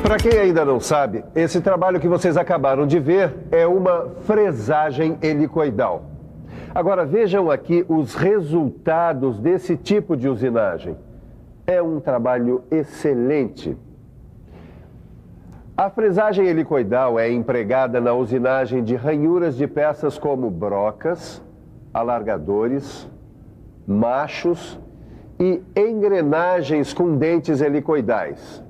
Para quem ainda não sabe, esse trabalho que vocês acabaram de ver é uma fresagem helicoidal. Agora vejam aqui os resultados desse tipo de usinagem. É um trabalho excelente. A fresagem helicoidal é empregada na usinagem de ranhuras de peças como brocas, alargadores, machos e engrenagens com dentes helicoidais.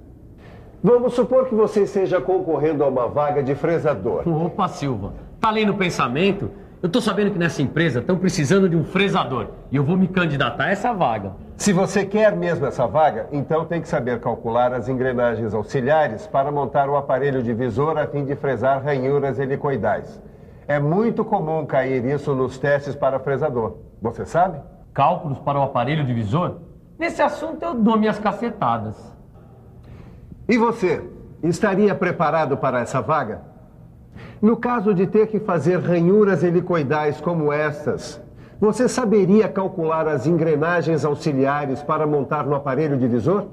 Vamos supor que você esteja concorrendo a uma vaga de fresador. Opa, Silva, tá lendo o pensamento? Eu tô sabendo que nessa empresa estão precisando de um fresador e eu vou me candidatar a essa vaga. Se você quer mesmo essa vaga, então tem que saber calcular as engrenagens auxiliares para montar o aparelho divisor a fim de fresar ranhuras helicoidais. É muito comum cair isso nos testes para fresador. Você sabe? Cálculos para o aparelho divisor? Nesse assunto eu dou minhas cacetadas. E você, estaria preparado para essa vaga? No caso de ter que fazer ranhuras helicoidais como estas, você saberia calcular as engrenagens auxiliares para montar no aparelho divisor?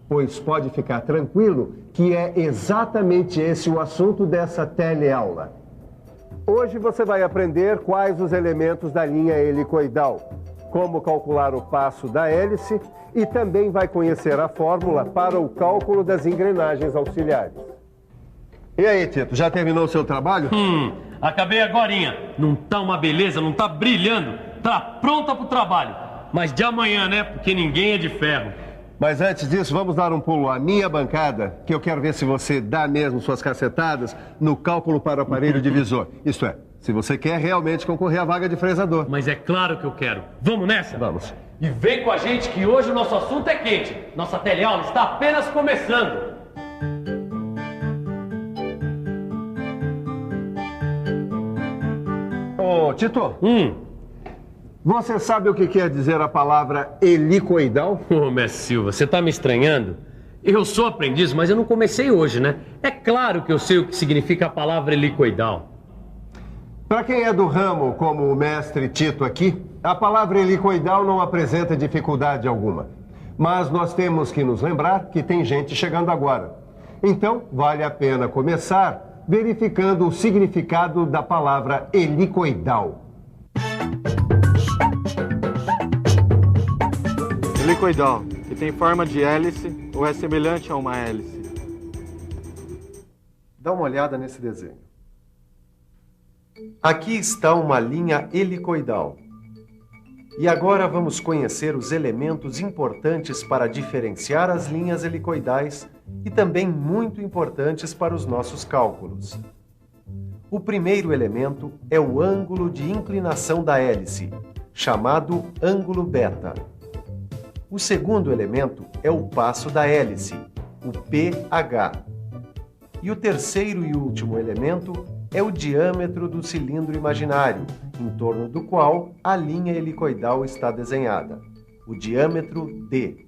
Pois pode ficar tranquilo que é exatamente esse o assunto dessa teleaula. Hoje você vai aprender quais os elementos da linha helicoidal, como calcular o passo da hélice e também vai conhecer a fórmula para o cálculo das engrenagens auxiliares. E aí, Tito, já terminou o seu trabalho? Acabei agorinha. Não tá uma beleza, não tá brilhando. Tá pronta pro trabalho. Mas de amanhã, né? Porque ninguém é de ferro. Mas antes disso, vamos dar um pulo à minha bancada, que eu quero ver se você dá mesmo suas cacetadas no cálculo para o aparelho divisor. Isto é, se você quer realmente concorrer à vaga de fresador. Mas é claro que eu quero. Vamos nessa? Vamos. E vem com a gente que hoje o nosso assunto é quente. Nossa teleaula está apenas começando. Ô, Tito. Você sabe o que quer dizer a palavra helicoidal? Ô, Mestre Silva, você tá me estranhando? Eu sou aprendiz, mas eu não comecei hoje, né? É claro que eu sei o que significa a palavra helicoidal. Para quem é do ramo, como o mestre Tito aqui, a palavra helicoidal não apresenta dificuldade alguma. Mas nós temos que nos lembrar que tem gente chegando agora. Então, vale a pena começar verificando o significado da palavra helicoidal. Helicoidal, que tem forma de hélice ou é semelhante a uma hélice. Dá uma olhada nesse desenho. Aqui está uma linha helicoidal. E agora vamos conhecer os elementos importantes para diferenciar as linhas helicoidais e também muito importantes para os nossos cálculos. O primeiro elemento é o ângulo de inclinação da hélice, chamado ângulo beta. O segundo elemento é o passo da hélice, o pH. E o terceiro e último elemento é o diâmetro do cilindro imaginário, em torno do qual a linha helicoidal está desenhada, o diâmetro D.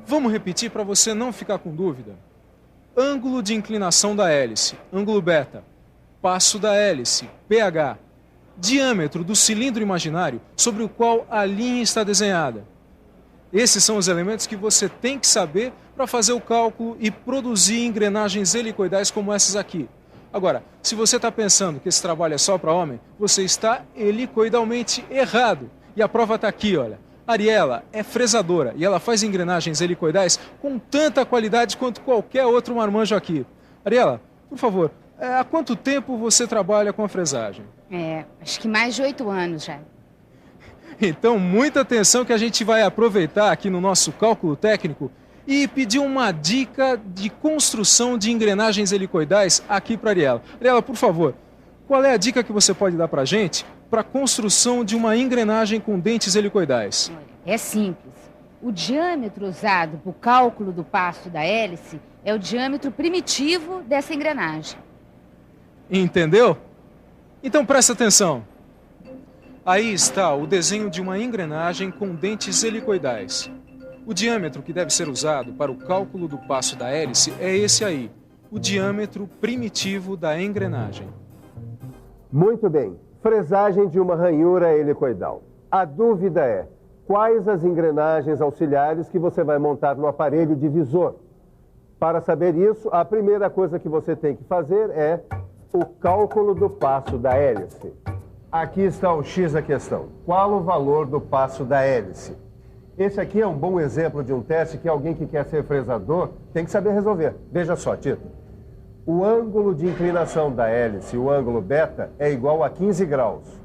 Vamos repetir para você não ficar com dúvida. Ângulo de inclinação da hélice, ângulo beta. Passo da hélice, pH. Diâmetro do cilindro imaginário sobre o qual a linha está desenhada. Esses são os elementos que você tem que saber para fazer o cálculo e produzir engrenagens helicoidais como essas aqui. Agora, se você está pensando que esse trabalho é só para homem, você está helicoidalmente errado. E a prova está aqui, olha. Ariela é fresadora e ela faz engrenagens helicoidais com tanta qualidade quanto qualquer outro marmanjo aqui. Ariela, por favor, há quanto tempo você trabalha com a fresagem? Acho que mais de 8 anos já. Então, muita atenção que a gente vai aproveitar aqui no nosso cálculo técnico e pedir uma dica de construção de engrenagens helicoidais aqui para a Ariela. Ariela, por favor, qual é a dica que você pode dar para a gente para a construção de uma engrenagem com dentes helicoidais? É simples. O diâmetro usado para o cálculo do passo da hélice é o diâmetro primitivo dessa engrenagem. Entendeu? Então presta atenção. Aí está o desenho de uma engrenagem com dentes helicoidais. O diâmetro que deve ser usado para o cálculo do passo da hélice é esse aí, o diâmetro primitivo da engrenagem. Muito bem. Fresagem de uma ranhura helicoidal. A dúvida é, quais as engrenagens auxiliares que você vai montar no aparelho divisor? Para saber isso, a primeira coisa que você tem que fazer é o cálculo do passo da hélice. Aqui está o X da questão. Qual o valor do passo da hélice? Esse aqui é um bom exemplo de um teste que alguém que quer ser fresador tem que saber resolver. Veja só, Tito. O ângulo de inclinação da hélice, o ângulo beta, é igual a 15 graus.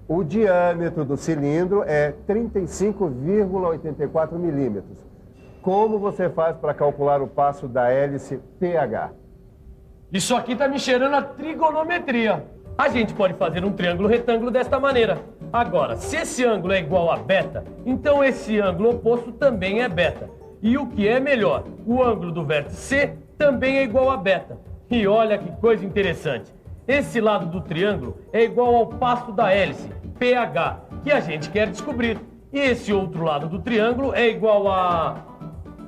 O diâmetro do cilindro é 35,84 milímetros. Como você faz para calcular o passo da hélice pH? Isso aqui tá me cheirando a trigonometria. A gente pode fazer um triângulo retângulo desta maneira. Agora, se esse ângulo é igual a beta, então esse ângulo oposto também é beta. E o que é melhor, o ângulo do vértice C também é igual a beta. E olha que coisa interessante. Esse lado do triângulo é igual ao passo da hélice, pH, que a gente quer descobrir. E esse outro lado do triângulo é igual a...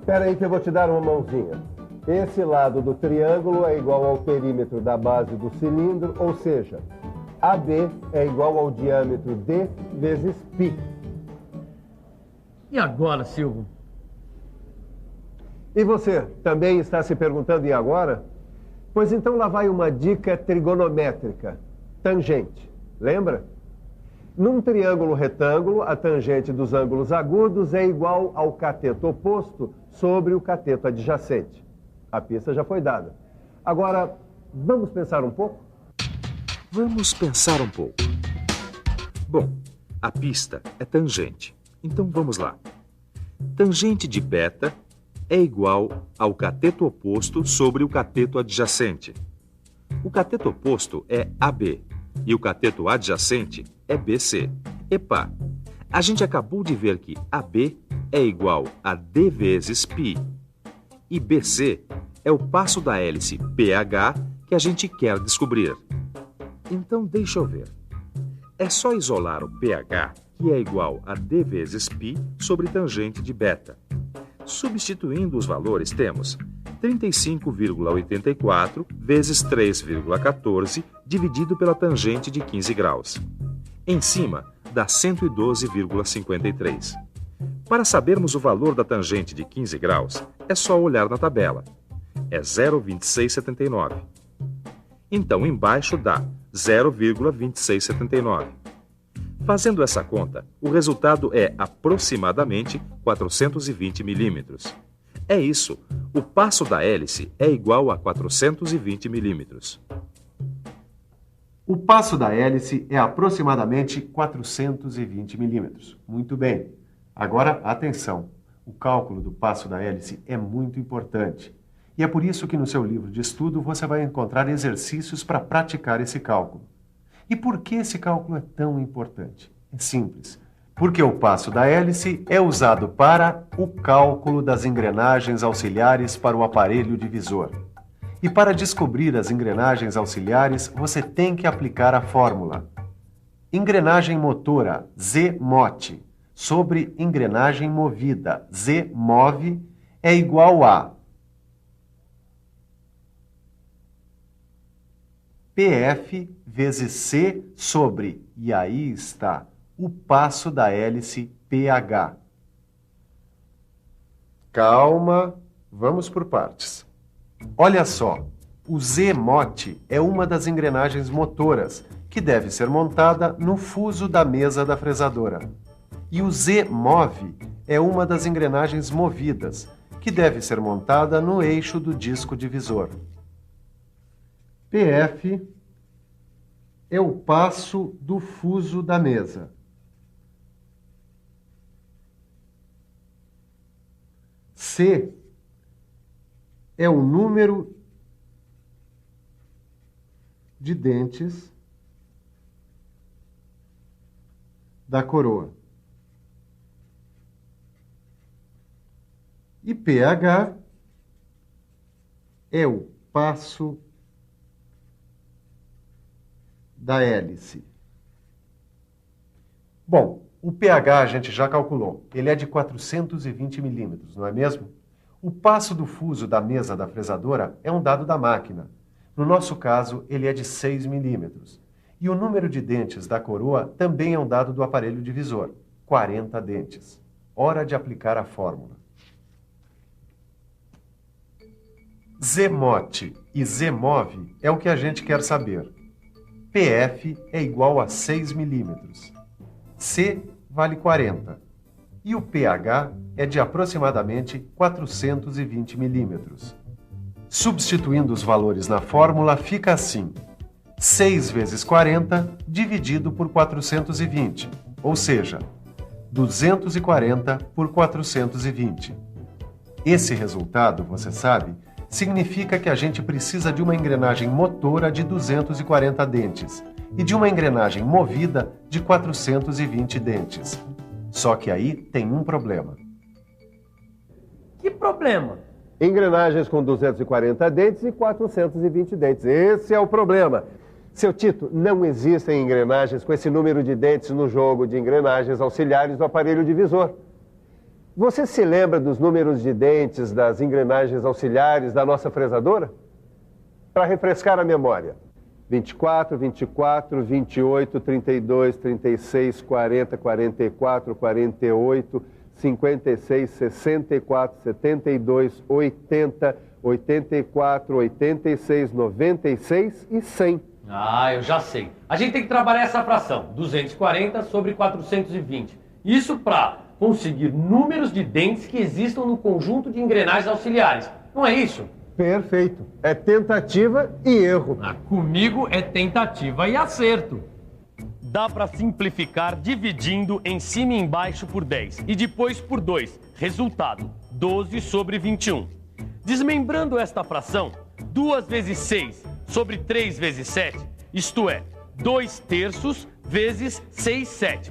Espera aí que eu vou te dar uma mãozinha. Esse lado do triângulo é igual ao perímetro da base do cilindro, ou seja, AB é igual ao diâmetro D vezes π. E agora, Silvio? E você, também está se perguntando e agora? Pois então lá vai uma dica trigonométrica. Tangente. Lembra? Num triângulo retângulo, a tangente dos ângulos agudos é igual ao cateto oposto sobre o cateto adjacente. A pista já foi dada. Agora, vamos pensar um pouco? Vamos pensar um pouco. Bom, a pista é tangente. Então vamos lá. Tangente de beta é igual ao cateto oposto sobre o cateto adjacente. O cateto oposto é AB e o cateto adjacente é BC. Epa, a gente acabou de ver que AB é igual a D vezes π. E BC é o passo da hélice pH que a gente quer descobrir. Então deixa eu ver. É só isolar o pH, que é igual a D vezes π sobre tangente de beta. Substituindo os valores, temos 35,84 vezes 3,14 dividido pela tangente de 15 graus. Em cima, dá 112,53. Para sabermos o valor da tangente de 15 graus, é só olhar na tabela. É 0,2679. Então, embaixo dá 0,2679. Fazendo essa conta, o resultado é aproximadamente 420 milímetros. É isso, o passo da hélice é igual a 420 milímetros. O passo da hélice é aproximadamente 420 milímetros. Muito bem. Agora, atenção. O cálculo do passo da hélice é muito importante. E é por isso que no seu livro de estudo você vai encontrar exercícios para praticar esse cálculo. E por que esse cálculo é tão importante? É simples. Porque o passo da hélice é usado para o cálculo das engrenagens auxiliares para o aparelho divisor. E para descobrir as engrenagens auxiliares, você tem que aplicar a fórmula. Engrenagem motora, Z mote, sobre engrenagem movida, Z move, é igual a PF vezes C sobre, e aí está, o passo da hélice pH. Calma, vamos por partes. Olha só, o Z-mote é uma das engrenagens motoras, que deve ser montada no fuso da mesa da fresadora. E o Z-move é uma das engrenagens movidas, que deve ser montada no eixo do disco divisor. PF é o passo do fuso da mesa. C é o número de dentes da coroa. E pH é o passo da hélice. Bom, o pH a gente já calculou. Ele é de 420 milímetros, não é mesmo? O passo do fuso da mesa da fresadora é um dado da máquina. No nosso caso, ele é de 6 milímetros. E o número de dentes da coroa também é um dado do aparelho divisor, 40 dentes. Hora de aplicar a fórmula. Zmote e Zmov é o que a gente quer saber. PF é igual a 6 milímetros. C vale 40. E o pH é de aproximadamente 420 milímetros. Substituindo os valores na fórmula, fica assim: 6 vezes 40 dividido por 420, ou seja, 240 por 420. Esse resultado, você sabe, significa que a gente precisa de uma engrenagem motora de 240 dentes e de uma engrenagem movida de 420 dentes. Só que aí tem um problema. Que problema? Engrenagens com 240 dentes e 420 dentes. Esse é o problema. Seu Tito, não existem engrenagens com esse número de dentes no jogo de engrenagens auxiliares do aparelho divisor. Você se lembra dos números de dentes das engrenagens auxiliares da nossa fresadora? Para refrescar a memória: 24, 24, 28, 32, 36, 40, 44, 48, 56, 64, 72, 80, 84, 86, 96 e 100. Ah, eu já sei. A gente tem que trabalhar essa fração, 240 sobre 420. Isso para conseguir números de dentes que existam no conjunto de engrenagens auxiliares. Não é isso? Perfeito. É tentativa e erro. Comigo é tentativa e acerto. Dá para simplificar dividindo em cima e embaixo por 10 e depois por 2. Resultado, 12 sobre 21. Desmembrando esta fração, 2 vezes 6 sobre 3 vezes 7, isto é, 2/3 vezes 6/7.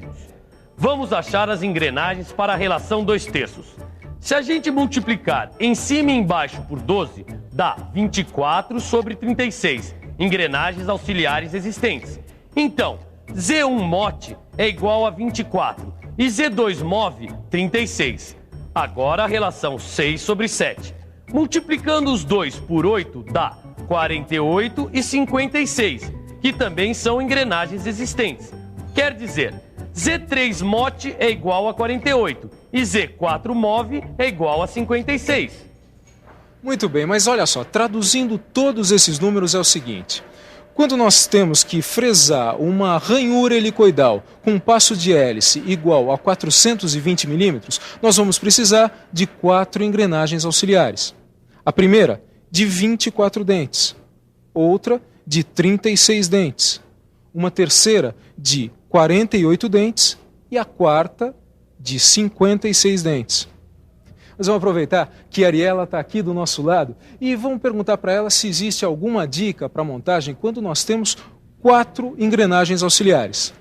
Vamos achar as engrenagens para a relação 2/3. Se a gente multiplicar em cima e embaixo por 12, dá 24 sobre 36, engrenagens auxiliares existentes. Então, Z1 mote é igual a 24 e Z2 move 36. Agora a relação 6 sobre 7. Multiplicando os dois por 8 dá 48 e 56, que também são engrenagens existentes. Quer dizer, Z3 mote é igual a 48 e Z4 move é igual a 56. Muito bem, mas olha só, traduzindo todos esses números é o seguinte: quando nós temos que fresar uma ranhura helicoidal com um passo de hélice igual a 420 milímetros, nós vamos precisar de 4 engrenagens auxiliares. A primeira, de 24 dentes. Outra, de 36 dentes. Uma terceira, de 48 dentes. E a quarta, de 56 dentes. Nós vamos aproveitar que a Ariela está aqui do nosso lado e vamos perguntar para ela se existe alguma dica para montagem quando nós temos 4 engrenagens auxiliares.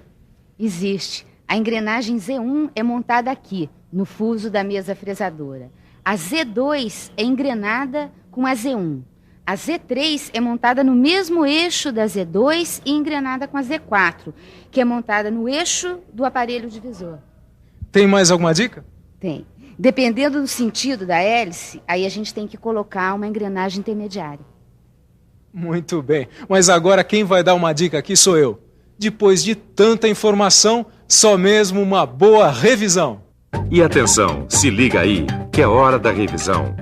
Existe. A engrenagem Z1 é montada aqui, no fuso da mesa fresadora. A Z2 é engrenada com a Z1. A Z3 é montada no mesmo eixo da Z2 e engrenada com a Z4, que é montada no eixo do aparelho divisor. Tem mais alguma dica? Tem. Dependendo do sentido da hélice, aí a gente tem que colocar uma engrenagem intermediária. Muito bem. Mas agora quem vai dar uma dica aqui sou eu. Depois de tanta informação, só mesmo uma boa revisão. E atenção, se liga aí, que é hora da revisão.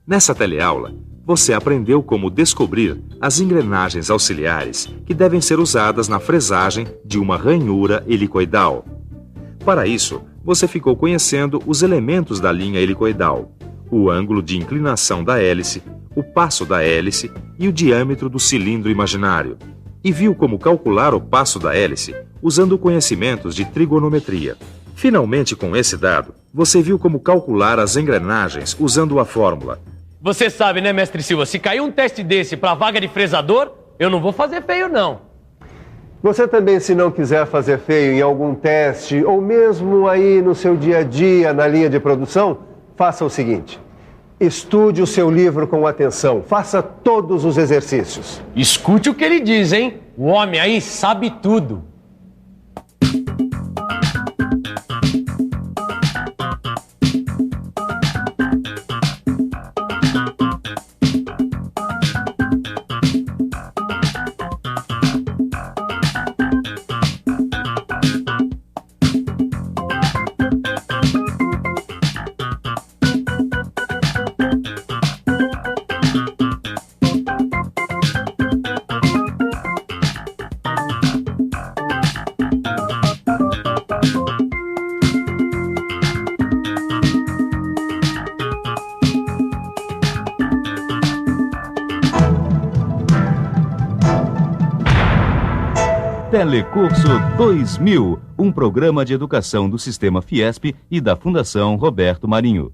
Nessa teleaula, você aprendeu como descobrir as engrenagens auxiliares que devem ser usadas na fresagem de uma ranhura helicoidal. Para isso, você ficou conhecendo os elementos da linha helicoidal, o ângulo de inclinação da hélice, o passo da hélice e o diâmetro do cilindro imaginário. E viu como calcular o passo da hélice usando conhecimentos de trigonometria. Finalmente, com esse dado, você viu como calcular as engrenagens usando a fórmula. Você sabe, né, mestre Silva, se cair um teste desse para vaga de fresador, eu não vou fazer feio, não. Você também, se não quiser fazer feio em algum teste, ou mesmo aí no seu dia a dia, na linha de produção, faça o seguinte: estude o seu livro com atenção, faça todos os exercícios. Escute o que ele diz, hein? O homem aí sabe tudo. Telecurso 2000, um programa de educação do Sistema Fiesp e da Fundação Roberto Marinho.